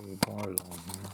three bars on here.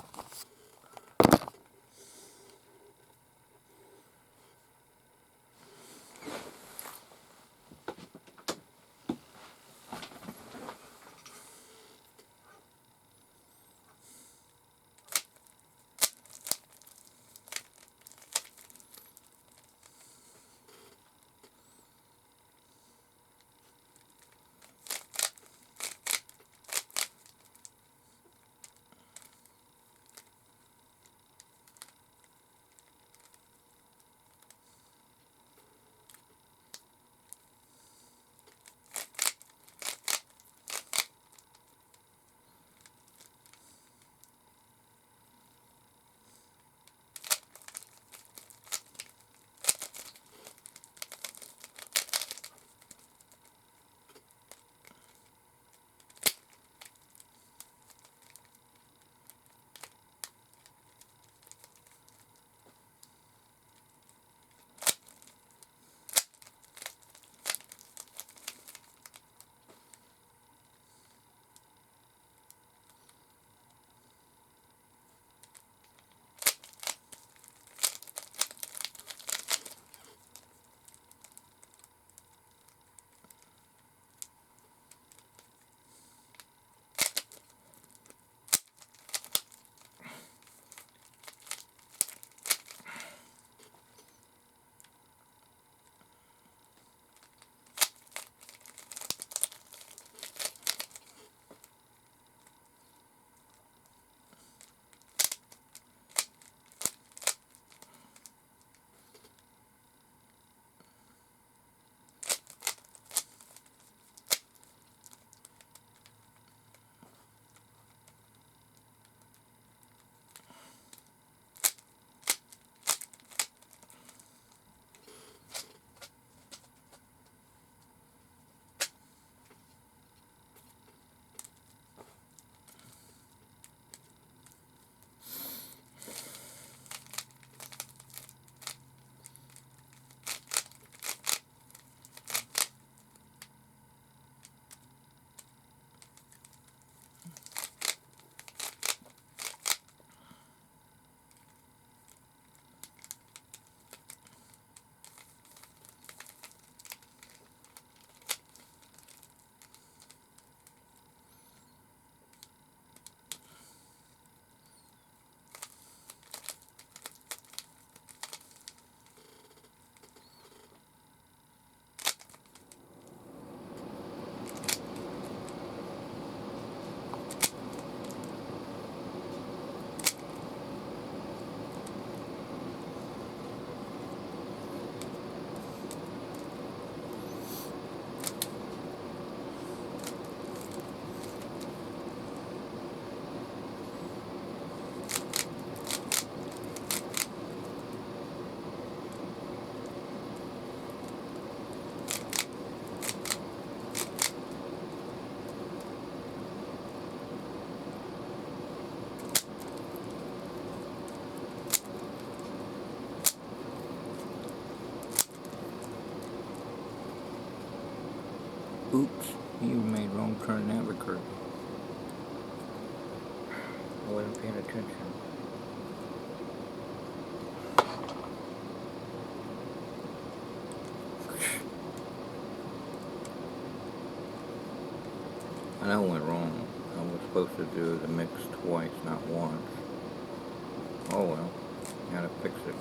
Oops, you made wrong turn that recursion. I wasn't paying attention. I know it went wrong. I was supposed to do the mix twice, not once. Oh well, gotta fix it.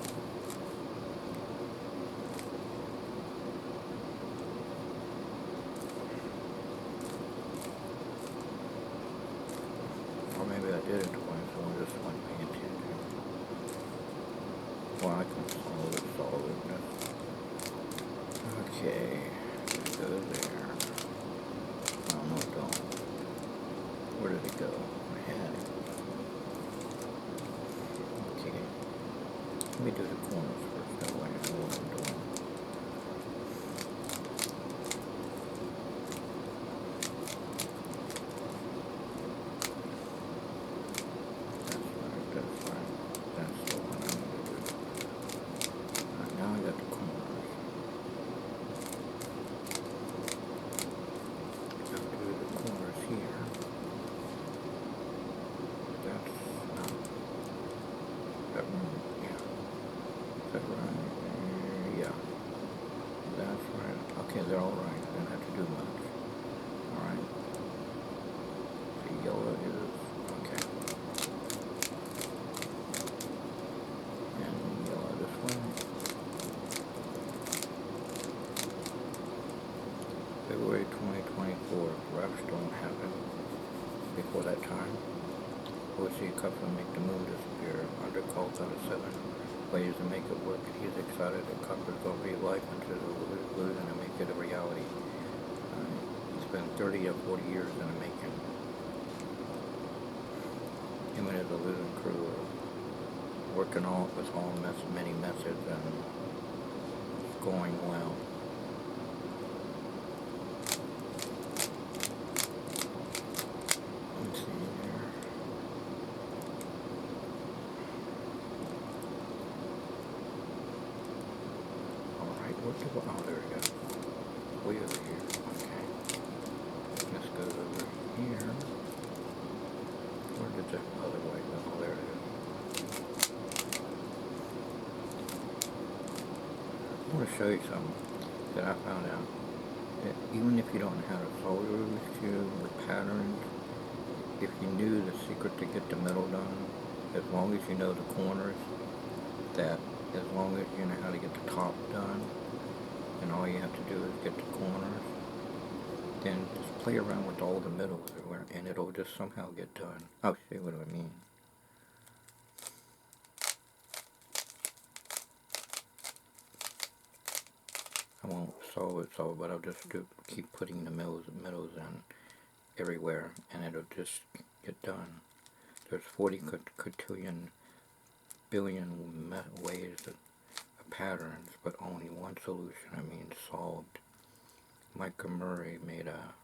Or maybe I did it twice, so I just wasn't paying attention. Well, I can solve it. Okay, go there. Oh no, don't. Where did it go? I had it. Okay, let me do the corners first, that way I know what I'm doing. That's right. That's the one I need to do. Alright, now I got the corners. I'll do the corners here. that right? Yeah. That's right. Okay, they're all right. I don't have to do much. Alright. So yellow is okay. And yellow this way. February 2024. Perhaps don't happen before that time. We'll see Cuffman make the moon disappear. Under calls out of 7 ways to make it work. He's excited that Cuffman's going to breathe life into the illusion and make it a reality. It's been 30 or 40 years in the making. Him and his illusion crew are working on with many methods, and it's going well. Let's see here. Alright, oh, there we go. Way over here. Okay. Let's go over here. Where did the other way go? Oh, there it is. I want to show you something that I found out. That even if you don't know how to solve a Rubik's Cube with patterns, if you knew the secret to get the middle done, as long as you know the corners, that as long as you know how to get the top done, and all you have to do is get the corners, then just play around with all the middles, and it'll just somehow get done. Oh, see what I mean? I won't solve it, but I'll just keep putting the middles in everywhere, and it'll just get done. There's 40 cotillion billion ways of patterns, but only one solution, solved. Micah Murray made a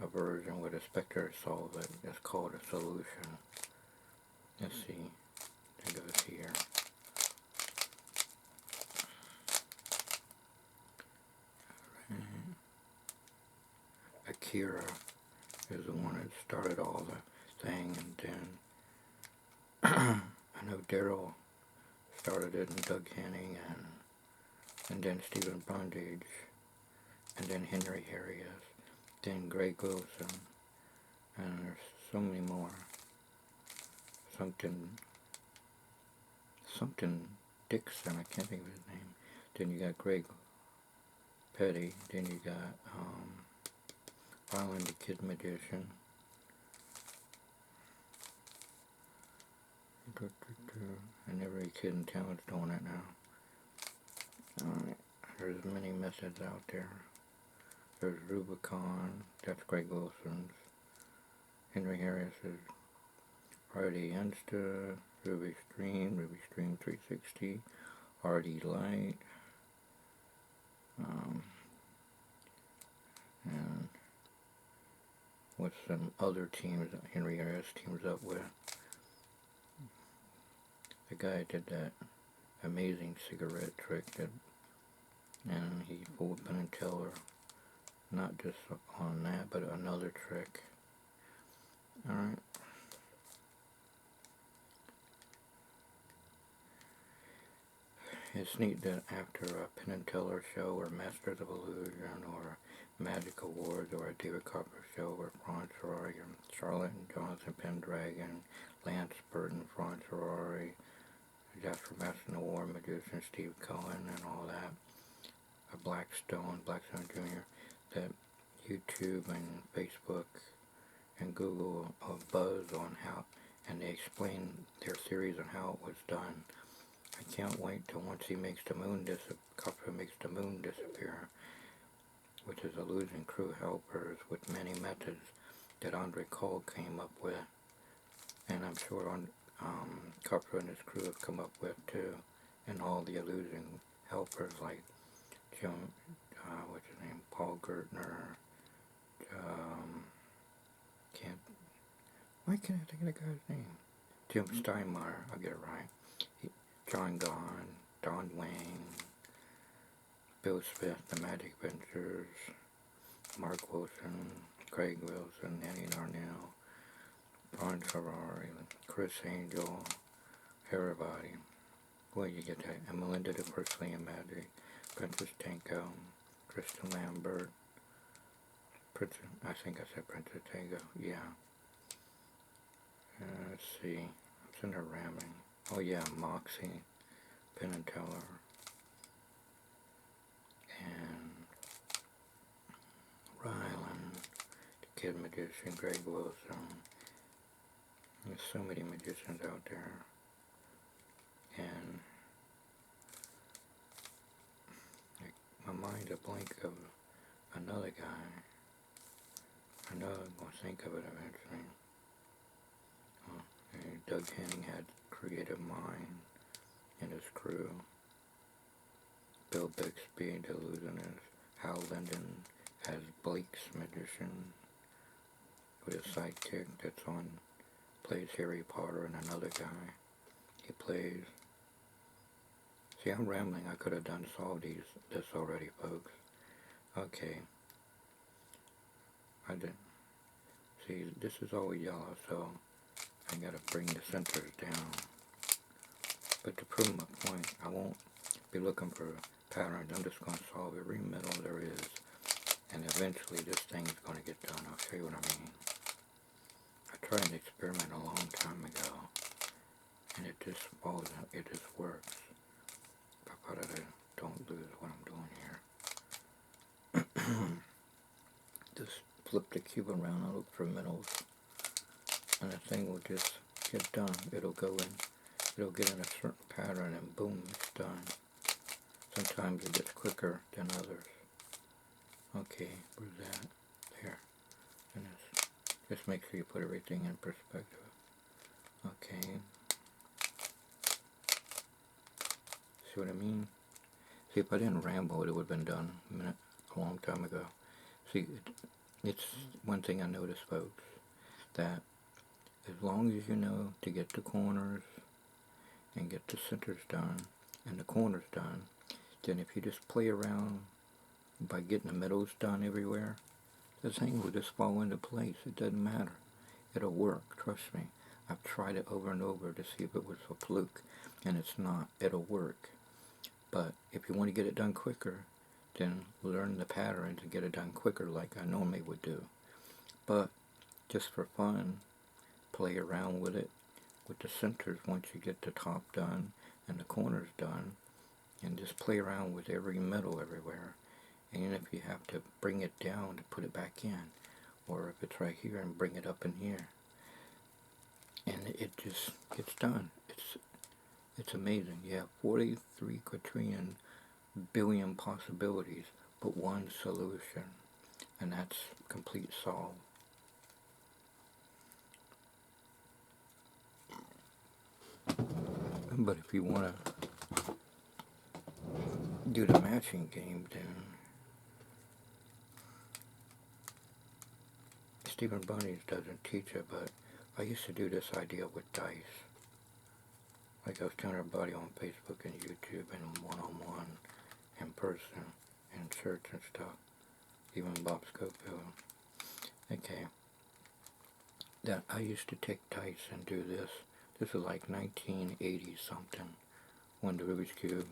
version where the spectator solves it. It's called a solution. Let's see. It goes here. Akira is the one that started all the thing, and then I know Daryl started it, and Doug Henning, and then Stephen Bondage, and then Henry Harris, then Greg Wilson, and there's so many more. Something Dixon, I can't think of his name. Then you got Greg Petty, then you got Island the Kid Magician. And every kid in town is doing it now. Alright, there's many methods out there. There's Rubicon, that's Greg Wilson's. Henry Harris is Friday Insta, Rubik's Dream 360, RD Light, and with some other teams that Henry Harris teams up with. The guy did that amazing cigarette trick, and he fooled Penn and Teller, not just on that, but another trick. Alright. It's neat that after a Penn and Teller show, or Masters of Illusion, or Magic Awards, or a David Copper show, or Franz Ferrari, Charlotte and Jonathan Pendragon, Lance Burton, Franz Ferrari, Jasper Masson Award Magician, Steve Cohen, and all that, Blackstone Jr., that YouTube and Facebook and Google buzz on how, and they explain their theories on how it was done. I can't wait till once he makes the moon disappear, with his illusion crew helpers, with many methods that Andre Cole came up with, and I'm sure Copper and his crew have come up with too, and all the illusion helpers like Jim, what's his name, Paul Gertner, why can't I think of the guy's name? Jim Steinmeier, I'll get it right. John Gahn, Don Wayne, Bill Smith, The Magic Ventures, Mark Wilson, Craig Wilson, Annie Darnell, Ron Ferrari, Chris Angel, everybody. Well, you get that. And Melinda the First Lady of Magic, Princess Tango, Kristen Lambert, Princess, I think I said Princess Tango, yeah. Let's see, it's in the ramming. Oh yeah, Moxie, Penn and Teller, and Ryland, the Kid Magician, Greg Wilson. There's so many magicians out there. And my mind's a blank of another guy. I know I'm going to think of it eventually. Doug Henning had Creative Mind in his crew. Bill Bixby, the illusionist. Hal Linden has Blake's Magician with a sidekick that's on, plays Harry Potter, and another guy he plays. See, I'm rambling. I could have solved this already, folks. Okay. I didn't. See, this is all yellow, so I gotta bring the centers down. But to prove my point, I won't be looking for patterns. I'm just gonna solve every middle there is. And eventually this thing's gonna get done. I'll show you what I mean. I tried an experiment a long time ago, and it just falls out. It just works. But I don't lose what I'm doing here. Just flip the cube around and look for middles, and the thing will just get done. It'll go in, it'll get in a certain pattern, and boom, it's done. Sometimes it gets quicker than others. Okay, where's that? There. And just make sure you put everything in perspective. Okay. See what I mean? See, if I didn't ramble, it would have been done a long time ago. See, it's one thing I noticed, folks, that as long as you know to get the corners and get the centers done and the corners done, then if you just play around by getting the middles done everywhere, the thing will just fall into place. It doesn't matter. It'll work, trust me. I've tried it over and over to see if it was a fluke, and it's not. It'll work. But if you want to get it done quicker, then learn the patterns and get it done quicker like I normally would do. But just for fun, play around with it, with the centers once you get the top done and the corners done, and just play around with every middle everywhere. And if you have to bring it down to put it back in, or if it's right here, and bring it up in here, and it just gets done. It's amazing. You have 43 quadrillion billion possibilities, but one solution, and that's complete solve. But if you want to do the matching game, then Stephen Bunnies doesn't teach it, but I used to do this idea with dice. Like I was telling everybody on Facebook and YouTube and one-on-one, in person, in church and stuff, even Bob Schofield. Okay, that I used to take dice and do this. This was like 1980 something, when the Rubik's Cube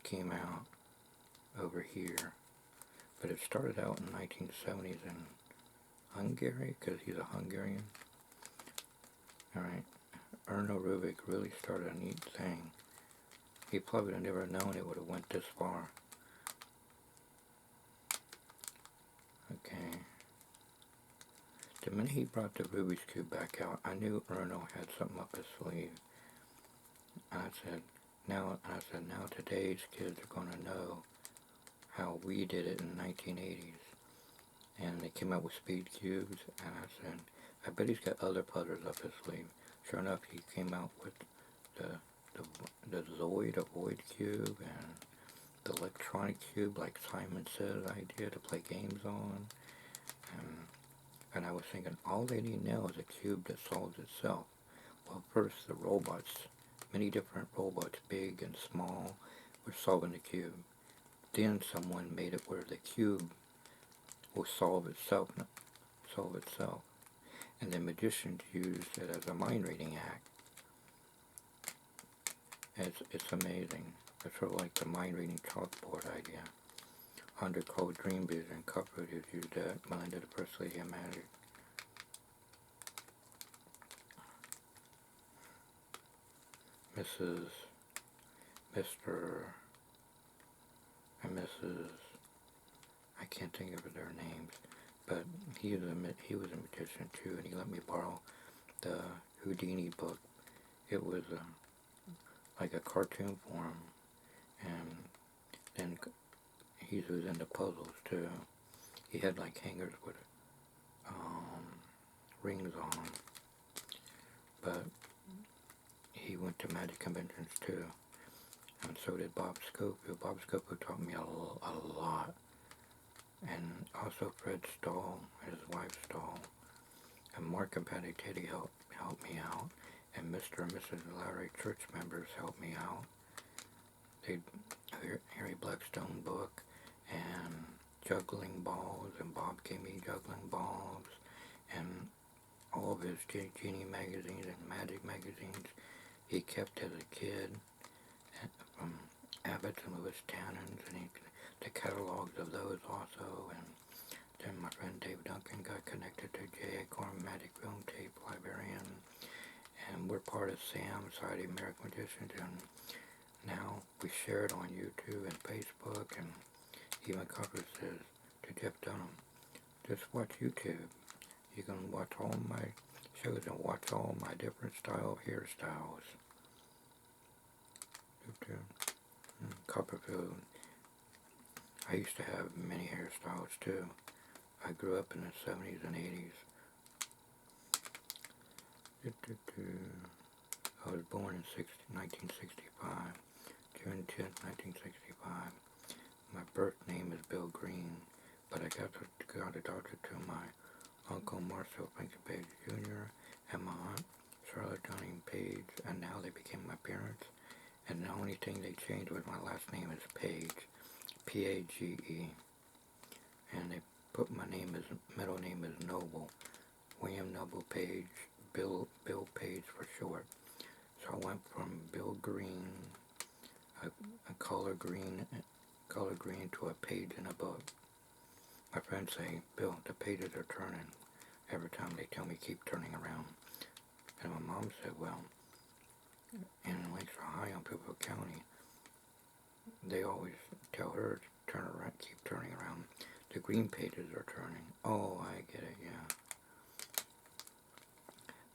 came out over here. But it started out in the 1970s in Hungary, because he's a Hungarian. Alright, Erno Rubik really started a neat thing. He probably would have never known it would have went this far. Okay. The minute he brought the Rubik's Cube back out, I knew Erno had something up his sleeve. And I said, now today's kids are going to know how we did it in the 1980s. And they came out with speed cubes, and I said, I bet he's got other puzzles up his sleeve. Sure enough, he came out with the Zoid, a void cube, and the electronic cube, like Simon said I did, to play games on. And I was thinking, all they need now is a cube that solves itself. Well, first, the robots, many different robots, big and small, were solving the cube. Then someone made it where the cube will solve itself. And the magicians used it as a mind-reading act. It's amazing. It's sort of like the mind-reading chalkboard idea. Under cold dream vision, covered is used that blended personality and magic. Mrs., Mr., and Mrs. I can't think of their names, but he was a magician too, and he let me borrow the Houdini book. It was like a cartoon form, and then he was into puzzles too. He had like hangers with rings on, but he went to magic conventions too, and so did Bob Schofield. Bob Schofield taught me a lot, and also Fred Stahl and his wife Stahl, and Mark and Patty Teddy helped me out, and Mr. and Mrs. Larry church members helped me out. They Harry Blackstone book and juggling balls, and Bob gave me juggling balls, and all of his Genie magazines and magic magazines he kept as a kid, from Abbott's and Lewis Tannen's, and the catalogs of those also. And then my friend Dave Duncan got connected to J. Acorn Magic Film Tape Librarian, and we're part of SAM, Society of American Magicians, and now we share it on YouTube and Facebook, and even Cover says to Jeff Dunham, just watch YouTube. You can watch all my shows and watch all my different style hairstyles. Copperfield. I used to have many hairstyles too. I grew up in the 70s and 80s. I was born in 1965, June 10th, 1965. My birth name is Bill Green, but I got adopted to my Uncle Marcel Franklin Page Jr. and my Aunt Charlotte Dunning Page, and now they became my parents. And the only thing they changed was my last name is Page, P-A-G-E. And they put my middle name is Noble, William Noble Page, Bill Page for short. So I went from Bill Green, a color green to a page in a book. My friends say, Bill, the pages are turning. Every time they tell me keep turning around. And my mom said, well, in Lakeshore High on Pillsbury County, they always tell her to turn around, keep turning around. The green pages are turning. Oh, I get it, yeah.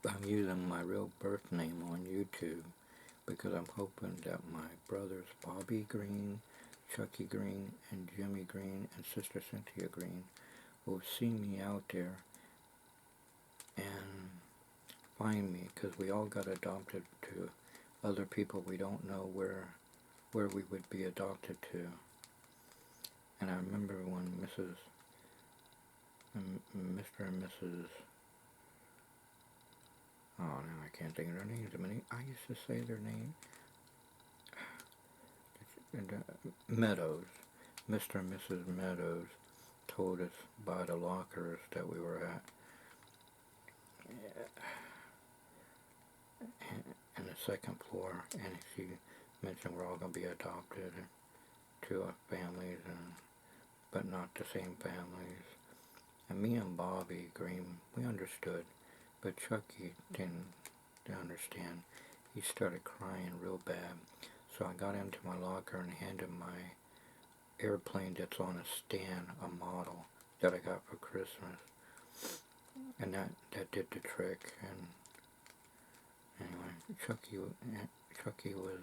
But I'm using my real birth name on YouTube because I'm hoping that my brothers Bobby Green, Chucky Green, and Jimmy Green, and Sister Cynthia Green will see me out there and find me, because we all got adopted to other people we don't know where we would be adopted to. And I remember when Mr. and Mrs. Oh, now I can't think of their names. I used to say their name. Meadows. Mr. and Mrs. Meadows told us by the lockers that we were at. And the second floor, and she mentioned we're all going to be adopted to our families, but not the same families. And me and Bobby Green, we understood, but Chucky didn't understand. He started crying real bad, so I got into my locker and handed my airplane that's on a stand, a model that I got for Christmas, and that did the trick. And anyway, Chucky was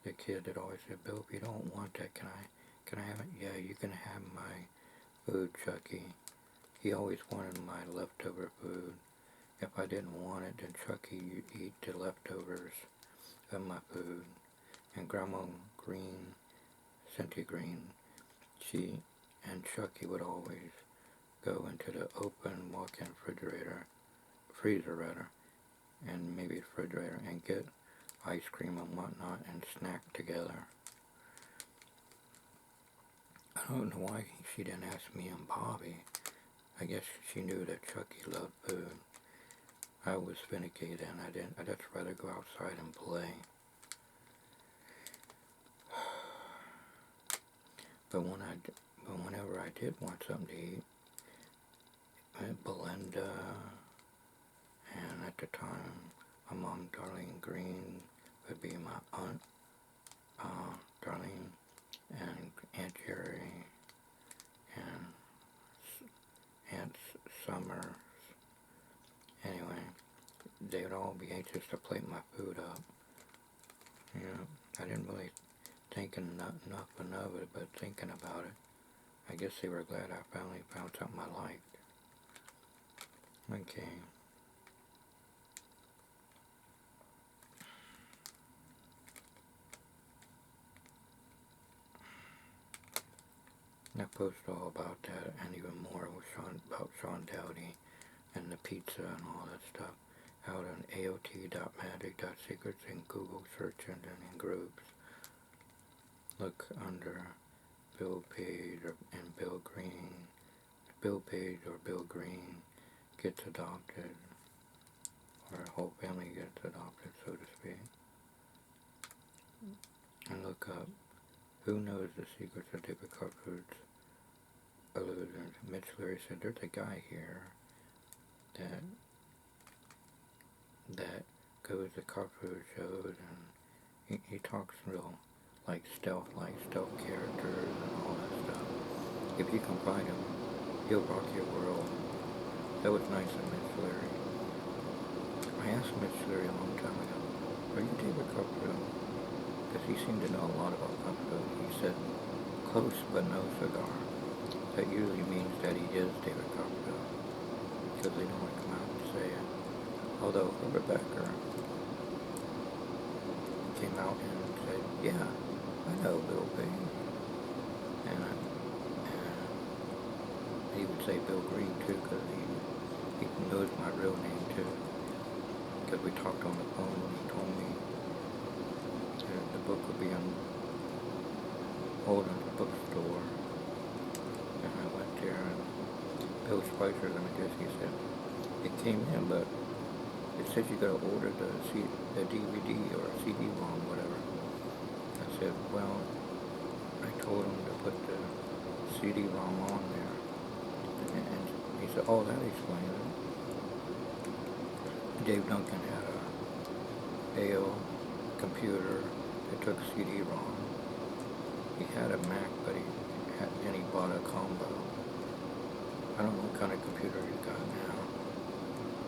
the kid that always said, Bill, if you don't want that, can I have it? Yeah, you can have my food, Chucky. He always wanted my leftover food. If I didn't want it, then Chucky, you'd eat the leftovers of my food. And Grandma Green, Cynthia Green, she and Chucky would always go into the open walk-in freezer, and maybe refrigerator, and get ice cream and whatnot and snack together. I don't know why she didn't ask me and Bobby. I guess she knew that Chucky loved food. I was finicky then. I'd just rather go outside and play. but whenever I did want something to eat, Belinda, and at the time, my mom, Darlene Green, would be my aunt, Darlene, and Aunt Jerry, and Aunt Summer. Anyway, they would all be anxious to plate my food up. You know, I didn't really think nothing of it, but thinking about it, I guess they were glad I finally found something I liked. Okay. I posted all about that and even more with about Sean Dowdy and the pizza and all that stuff out on aot.magic.secrets in Google search engine and groups. Look under Bill Page and Bill Green. Bill Page or Bill Green gets adopted, or a whole family gets adopted, so to speak. And look up Who Knows the Secrets of David Copperfield's Illusions. Mitch Leary said there's a guy here that goes to Copperfield shows, and he talks real like stealth characters and all that stuff. If you can find him, he'll rock your world. That was nice of Mitch Leary. I asked Mitch Leary a long time ago, are you David Copperfield? Because he seemed to know a lot about Copperfield. He said, close but no cigar. That usually means that he is David Copperfield, because they don't want to come out and say it. Although Herbert Becker came out and said, yeah, I know Bill Page. And he would say Bill Green too, because he knows my real name too. Because we talked on the phone and he told me that the book would be on hold in the bookstore. And I went there, and Bill Spicer, let me guess, he said, it came in, but it says you gotta order the DVD or CD-ROM, whatever. I said, well, I told him to put the CD-ROM on there. And he said, oh, that explains it. Dave Duncan had a AO computer that took CD-ROM. He had a Mac, but he bought a combo. I don't know what kind of computer he's got now,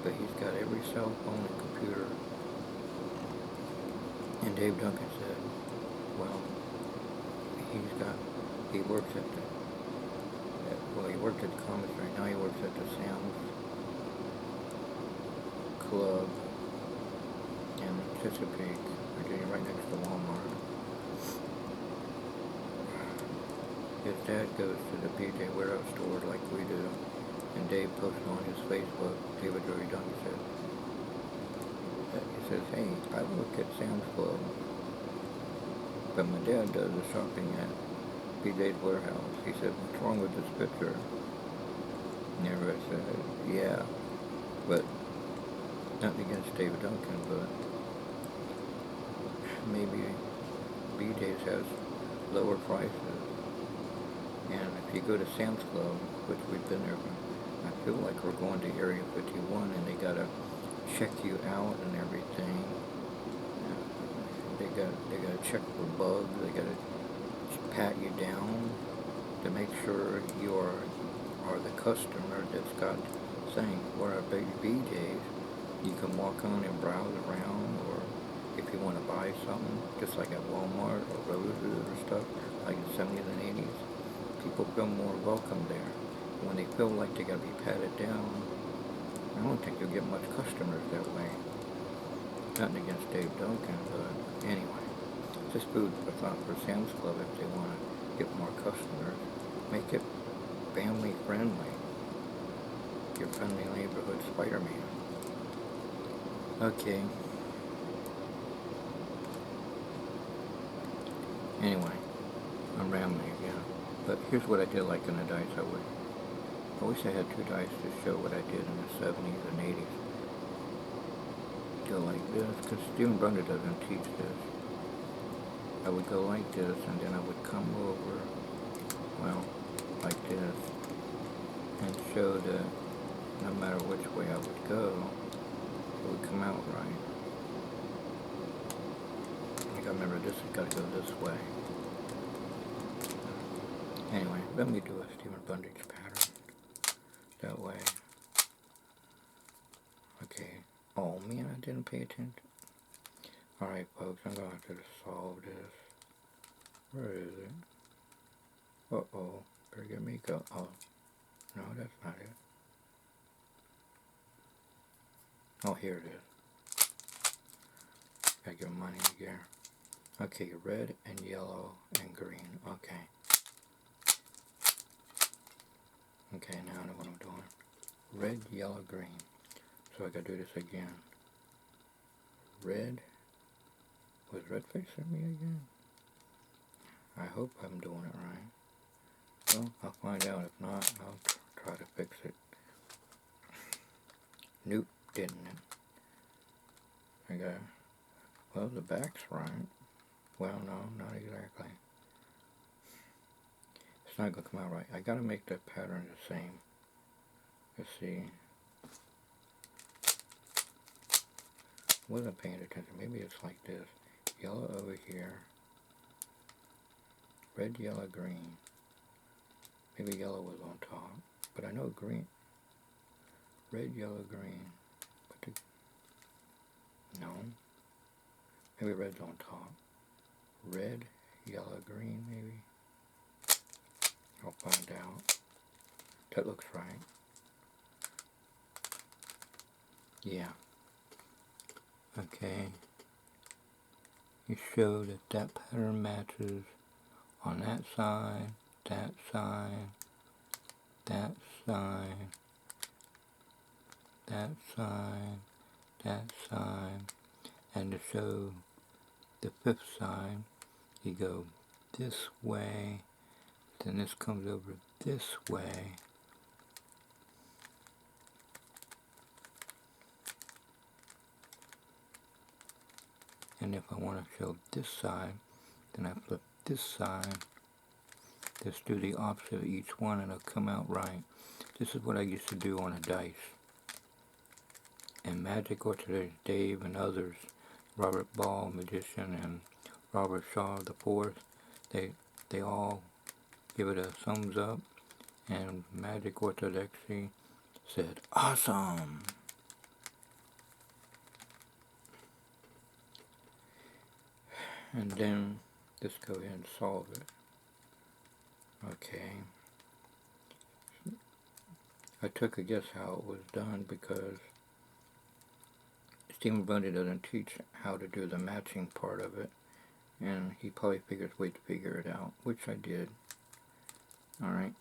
but he's got every cell phone and computer. And Dave Duncan said, well, he works at the, he worked at the commissary, now he works at the Sam's Club in Chesapeake, Virginia, right next to Walmart. His dad goes to the PJ Warehouse store like we do, and Dave posted on his Facebook, David Drury Duncan says, hey, I work at Sam's Club, but my dad does the shopping at PJ's Warehouse. He said, what's wrong with this picture? And everybody said, yeah, but nothing against David Duncan, but maybe BJ's has lower prices. And if you go to Sam's Club, which we've been there, I feel like we're going to Area 51, and they gotta check you out and everything. They gotta check for bugs. They gotta pat you down to make sure you are the customer that's got saying, "Where are BJ's?" You can walk on and browse around, or if you want to buy something, just like at Walmart or Roses or stuff, like in the 70s and 80s. People feel more welcome there. When they feel like they gotta be patted down, I don't think you'll get much customers that way. Nothing against Dave Duncan, but anyway, just food for thought for Sam's Club if they want to get more customers. Make it family friendly. Your friendly neighborhood Spider-Man. Okay. Anyway, I'm rambling again. But here's what I did like in the dice. I wish I had two dice to show what I did in the 70s and 80s. Go like this, because Stephen Brunda doesn't teach this. I would go like this, and then I would come over well, like this, and show that no matter which way I would go, it would come out right. I gotta remember this has gotta go this way. Anyway, let me do a Stephen Bundage pattern. That way. Okay. Oh man, I didn't pay attention. Alright folks, I'm gonna have to solve this. Where is it? Uh-oh. Better get me go. Oh. No, that's not it. Oh, here it is. Gotta get money here. Okay, red and yellow and green. Okay. Okay, now I know what I'm doing. Red, yellow, green. So I gotta do this again. Red. Was red facing me again? I hope I'm doing it right. Well, I'll find out. If not, I'll try to fix it. Nope, didn't it? I got, well, the back's right. Well, no, not exactly. It's not gonna come out right. I gotta make the pattern the same. Let's see. Wasn't paying attention. Maybe it's like this. Yellow over here. Red, yellow, green. Maybe yellow was on top. But I know green. Red, yellow, green. But the, no. Maybe red's on top. Red, yellow, green, maybe. I'll find out. That looks right. Yeah. Okay. You show that that pattern matches on that side, that side, that side, that side, that side, and to show the fifth side, you go this way, then this comes over this way, and if I want to show this side, then I flip this side. Just do the opposite of each one and it'll come out right. This is what I used to do on a dice. And Magic Orchard, Dave and others, Robert Ball, Magician, and Robert Shaw the Fourth, they all give it a thumbs up, and Magic Orthodoxy said, awesome! And then, just go ahead and solve it. Okay. I took a guess how it was done because Stephen Bundy doesn't teach how to do the matching part of it, and he probably figures ways to figure it out, which I did. Alright.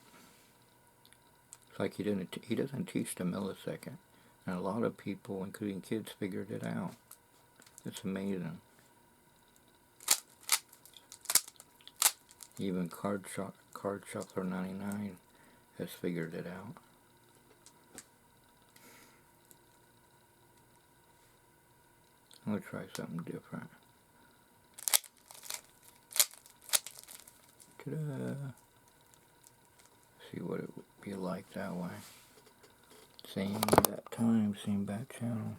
It's like he doesn't teach the millisecond, and a lot of people, including kids, figured it out. It's amazing. Even Card Shuffler 99 has figured it out. I'm going to try something different. Ta-da! See what it would be like that way. Same bat time, same bat channel.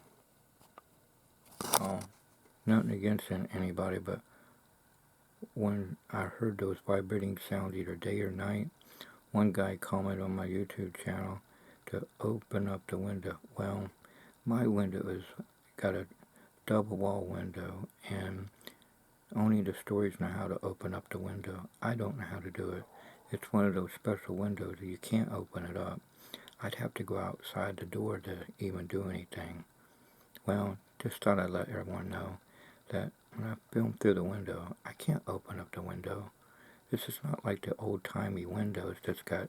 Oh, nothing against anybody, but when I heard those vibrating sounds either day or night, one guy commented on my YouTube channel to open up the window. Well, my window has got a double wall window, and only the stories know how to open up the window. I don't know how to do it. It's one of those special windows that you can't open it up. I'd have to go outside the door to even do anything. Well, just thought I'd let everyone know that when I film through the window, I can't open up the window. This is not like the old-timey windows that's got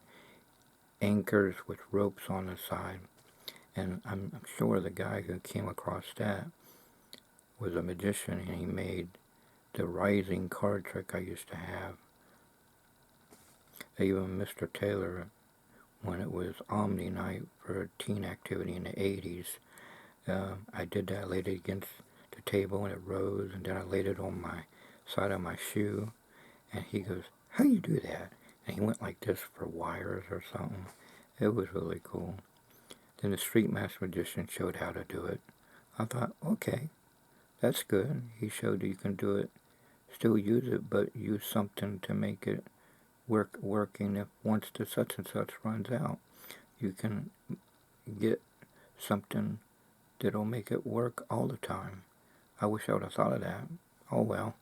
anchors with ropes on the side. And I'm sure the guy who came across that was a magician, and he made the rising card trick I used to have. Even Mr. Taylor, when it was Omni Night for teen activity in the 80s, I did that, I laid it against the table and it rose, and then I laid it on my side of my shoe, and he goes, how you do that? And he went like this for wires or something. It was really cool. Then the Street Master Magician showed how to do it. I thought, okay, that's good. He showed you can do it, still use it, but use something to make it working. If once the such and such runs out, you can get something that'll make it work all the time. I wish I would have thought of that. Oh well.